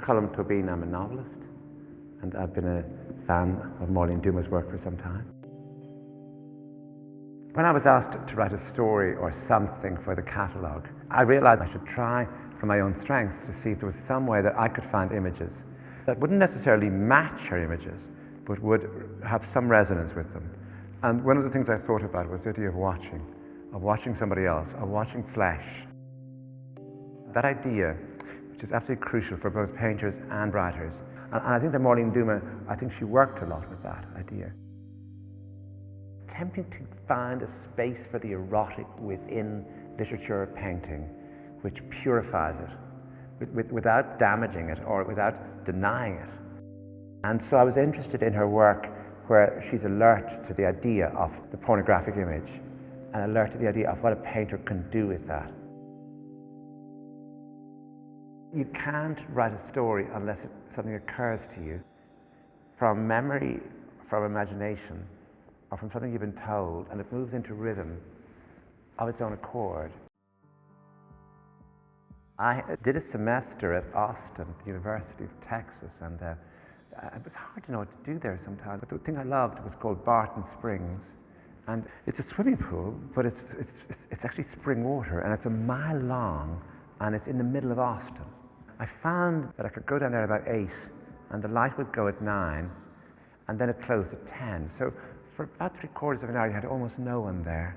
Colm Tóibín. I'm a novelist, and I've been a fan of Marlene Dumas' work for some time. When I was asked to write a story or something for the catalogue, I realized I should try from my own strengths to see if there was some way that I could find images that wouldn't necessarily match her images, but would have some resonance with them. And one of the things I thought about was the idea of watching somebody else, of watching flesh. That idea, which is absolutely crucial for both painters and writers. And I think that Marlene Dumas, I think she worked a lot with that idea. Attempting to find a space for the erotic within literature or painting, which purifies it, without damaging it or without denying it. And so I was interested in her work where she's alert to the idea of the pornographic image and alert to the idea of what a painter can do with that. You can't write a story unless something occurs to you from memory, from imagination, or from something you've been told, and it moves into rhythm of its own accord. I did a semester at Austin, the University of Texas, and it was hard to know what to do there sometimes. But the thing I loved was called Barton Springs, and it's a swimming pool, but it's actually spring water, and it's a mile long, and it's in the middle of Austin. I found that I could go down there about 8, and the light would go at 9, and then it closed at 10. So for about 3/4 of an hour, you had almost no one there.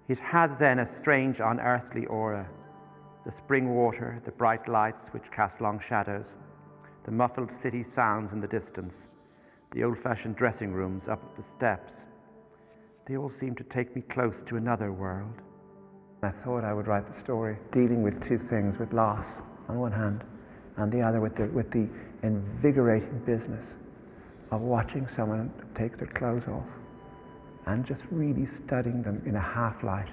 It had then a strange unearthly aura. The spring water, the bright lights which cast long shadows, the muffled city sounds in the distance, the old-fashioned dressing rooms up the steps. They all seemed to take me close to another world. I thought I would write the story dealing with two things, with loss on one hand, and the other with the invigorating business of watching someone take their clothes off and just really studying them in a half-light,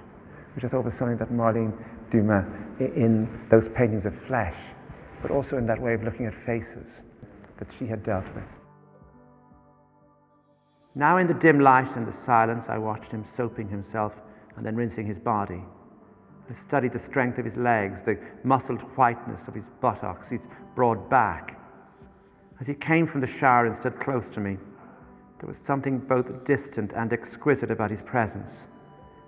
which I thought was something that Marlene Dumas, in those paintings of flesh, but also in that way of looking at faces, that she had dealt with. Now in the dim light and the silence, I watched him soaping himself and then rinsing his body. I studied the strength of his legs, the muscled whiteness of his buttocks, his broad back. As he came from the shower and stood close to me, there was something both distant and exquisite about his presence.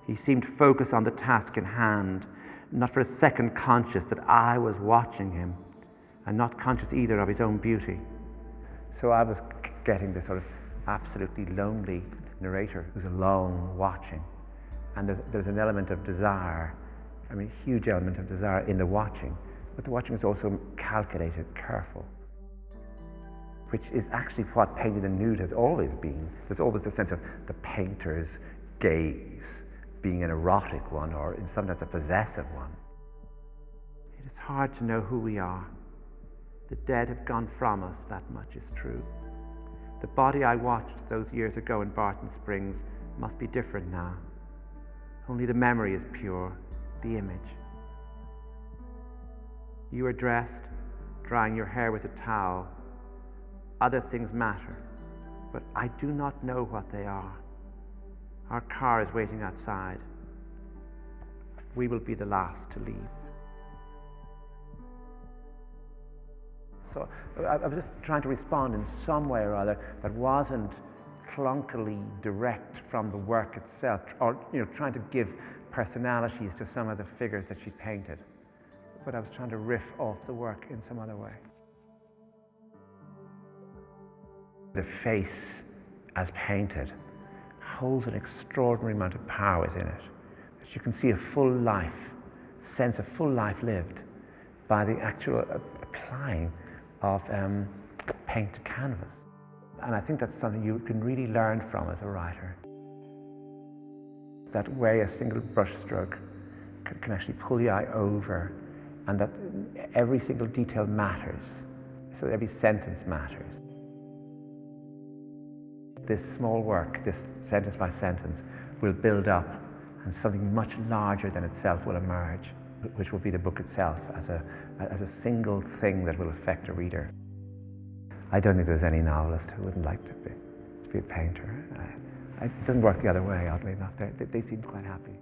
He seemed focused on the task in hand, not for a second conscious that I was watching him, and not conscious either of his own beauty. So I was getting this sort of absolutely lonely narrator who's alone watching. And there's an element of desire, a huge element of desire in the watching, but the watching is also calculated, careful, which is actually what painting the nude has always been. There's always a sense of the painter's gaze being an erotic one, or in some sense a possessive one. It is hard to know who we are. The dead have gone from us, that much is true. The body I watched those years ago in Barton Springs must be different now. Only the memory is pure, the image. You are dressed, drying your hair with a towel. Other things matter, but I do not know what they are. Our car is waiting outside. We will be the last to leave. So I was just trying to respond in some way or other that wasn't clunkily direct from the work itself, or trying to give personalities to some of the figures that she painted. But I was trying to riff off the work in some other way. The face, as painted, holds an extraordinary amount of power within it. That you can see a full life, sense of full life lived by the actual applying of paint to canvas. And I think that's something you can really learn from as a writer. That way a single brush stroke can actually pull the eye over, and that every single detail matters, so every sentence matters. This small work, this sentence by sentence, will build up, and something much larger than itself will emerge, which will be the book itself as a single thing that will affect a reader. I don't think there's any novelist who wouldn't like to be a painter. It doesn't work the other way, oddly enough. They seem quite happy.